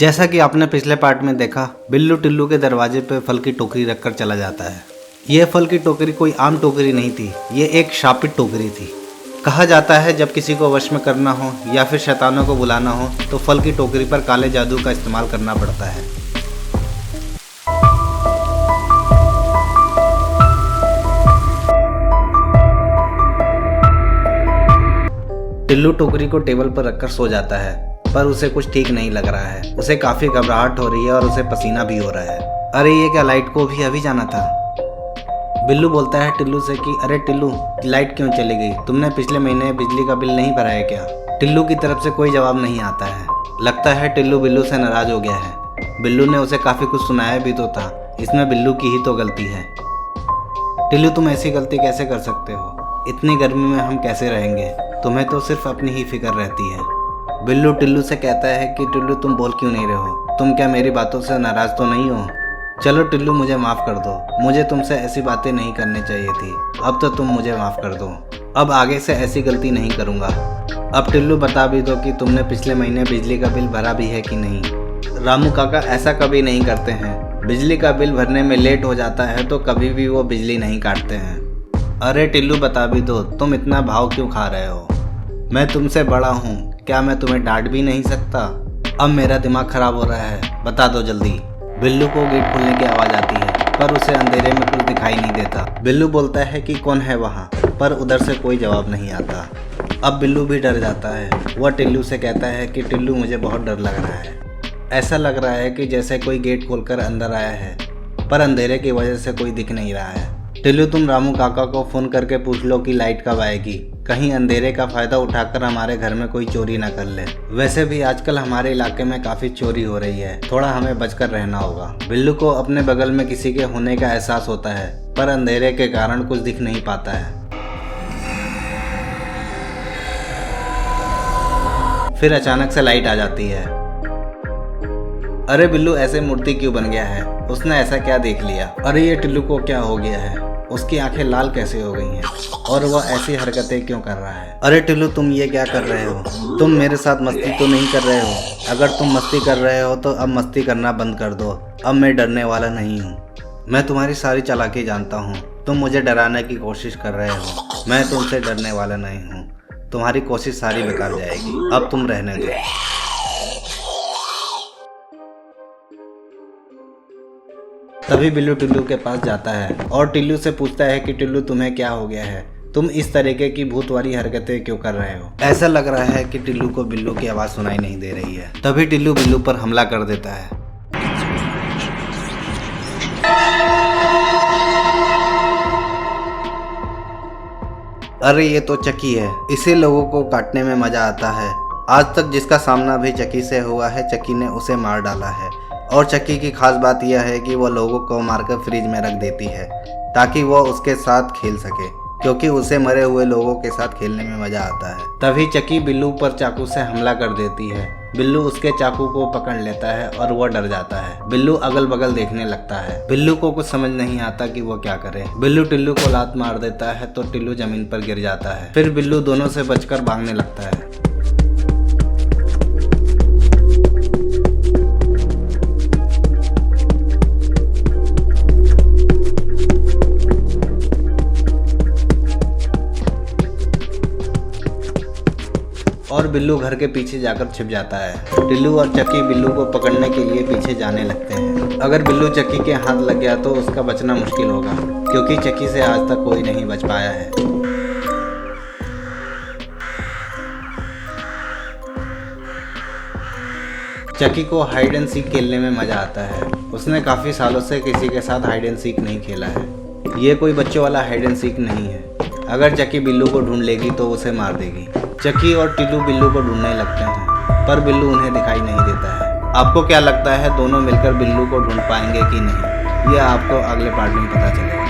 जैसा कि आपने पिछले पार्ट में देखा, बिल्लू टिल्लू के दरवाजे पे फल की टोकरी रखकर चला जाता है। यह फल की टोकरी कोई आम टोकरी नहीं थी, ये एक शापित टोकरी थी। कहा जाता है जब किसी को वश में करना हो या फिर शैतानों को बुलाना हो तो फल की टोकरी पर काले जादू का इस्तेमाल करना पड़ता है। टिल्लू टोकरी को टेबल पर रखकर सो जाता है, पर उसे कुछ ठीक नहीं लग रहा है। उसे काफी घबराहट हो रही है और उसे पसीना भी हो रहा है। अरे ये क्या, लाइट को भी अभी जाना था। बिल्लू बोलता है टिल्लू से कि अरे टिल्लू, लाइट क्यों चली गई? तुमने पिछले महीने बिजली का बिल नहीं भरा है क्या? टिल्लू की तरफ से कोई जवाब नहीं आता है। लगता है टिल्लू बिल्लू से नाराज हो गया है। बिल्लू ने उसे काफी कुछ सुनाया भी तो था, इसमें बिल्लू की ही तो गलती है। टिल्लू, तुम ऐसी गलती कैसे कर सकते हो? इतनी गर्मी में हम कैसे रहेंगे? तुम्हें तो सिर्फ अपनी ही फिक्र रहती है। बिल्लू टिल्लू से कहता है कि टिल्लू, तुम बोल क्यों नहीं रहे हो? तुम क्या मेरी बातों से नाराज तो नहीं हो? चलो टिल्लू, मुझे माफ़ कर दो। मुझे तुमसे ऐसी बातें नहीं करनी चाहिए थी। अब तो तुम मुझे माफ़ कर दो। अब आगे से ऐसी गलती नहीं करूँगा। अब टिल्लू, बता भी दो कि तुमने पिछले महीने बिजली का बिल भरा भी है कि नहीं? रामू काका ऐसा कभी नहीं करते हैं। बिजली का बिल भरने में लेट हो जाता है तो कभी भी वो बिजली नहीं काटते हैं। अरे टिल्लू, बता भी दो, तुम इतना भाव क्यों खा रहे हो? मैं तुमसे बड़ा हूँ, क्या मैं तुम्हें डांट भी नहीं सकता? अब मेरा दिमाग खराब हो रहा है, बता दो जल्दी। बिल्लू को गेट खुलने की आवाज़ आती है, पर उसे अंधेरे में कुछ दिखाई नहीं देता। बिल्लू बोलता है कि कौन है वहाँ, पर उधर से कोई जवाब नहीं आता। अब बिल्लू भी डर जाता है। वह टिल्लू से कहता है कि टिल्लू, मुझे बहुत डर लग रहा है। ऐसा लग रहा है कि जैसे कोई गेट खोलकर अंदर आया है, पर अंधेरे की वजह से कोई दिख नहीं रहा है। टिल्लू, तुम रामू काका को फ़ोन करके पूछ लो कि लाइट कब आएगी, कहीं अंधेरे का फ़ायदा उठाकर हमारे घर में कोई चोरी ना कर ले। वैसे भी आजकल हमारे इलाके में काफ़ी चोरी हो रही है, थोड़ा हमें बचकर रहना होगा। बिल्लू को अपने बगल में किसी के होने का एहसास होता है, पर अंधेरे के कारण कुछ दिख नहीं पाता है। फिर अचानक से लाइट आ जाती है। अरे बिल्लू ऐसे मूर्ति क्यों बन गया है? उसने ऐसा क्या देख लिया? अरे ये टिल्लू को क्या हो गया है? उसकी आंखें लाल कैसे हो गई हैं? और वह ऐसी हरकतें क्यों कर रहा है? अरे टिल्लू, तुम ये क्या कर रहे हो? तुम मेरे साथ मस्ती तो नहीं कर रहे हो? अगर तुम मस्ती कर रहे हो तो अब मस्ती करना बंद कर दो। अब मैं डरने वाला नहीं हूँ। मैं तुम्हारी सारी चालाकी जानता हूँ। तुम मुझे डराने की कोशिश कर रहे हो। मैं तुमसे डरने वाला नहीं हूँ। तुम्हारी कोशिश सारी बेकार जाएगी। अब तुम रहने दो। तभी बिल्लू टिल्लू के पास जाता है और टिल्लू से पूछता है कि टिल्लू, तुम्हें क्या हो गया है? तुम इस तरीके की भूत वाली हरकतें क्यों कर रहे हो? ऐसा लग रहा है कि टिल्लू को बिल्लू की आवाज़ सुनाई नहीं दे रही है। तभी टिल्लू बिल्लू पर हमला कर देता है। अरे ये तो चक्की है, इसे लोगों को काटने में मजा आता है। आज तक जिसका सामना भी चक्की से हुआ है, चक्की ने उसे मार डाला है। और चक्की की खास बात यह है कि वह लोगों को मारकर फ्रिज में रख देती है ताकि वह उसके साथ खेल सके, क्योंकि उसे मरे हुए लोगों के साथ खेलने में मजा आता है। तभी चक्की बिल्लू पर चाकू से हमला कर देती है। बिल्लू उसके चाकू को पकड़ लेता है और वह डर जाता है। बिल्लू अगल बगल देखने लगता है। बिल्लू को कुछ समझ नहीं आता कि वो क्या करे। बिल्लू टिल्लू को लात मार देता है तो टिल्लू जमीन पर गिर जाता है। फिर बिल्लू दोनों से बचकर भागने लगता है। और बिल्लू घर के पीछे जाकर छिप जाता है। टिल्लू और चक्की बिल्लू को पकड़ने के लिए पीछे जाने लगते हैं। अगर बिल्लू चक्की के हाथ लग गया तो उसका बचना मुश्किल होगा, क्योंकि चक्की से आज तक कोई नहीं बच पाया है। चक्की को हाइड एंड सीक खेलने में मजा आता है। उसने काफी सालों से किसी के साथ हाइड एंड सीक नहीं खेला है। ये कोई बच्चों वाला हाइड एंड सीक नहीं है। अगर चक्की बिल्लू को ढूंढ लेगी तो उसे मार देगी। चक्की और टिल्लू बिल्लू को ढूंढने लगते हैं, पर बिल्लू उन्हें दिखाई नहीं देता है। आपको क्या लगता है, दोनों मिलकर बिल्लू को ढूंढ पाएंगे कि नहीं? यह आपको अगले पार्ट में पता चलेगा।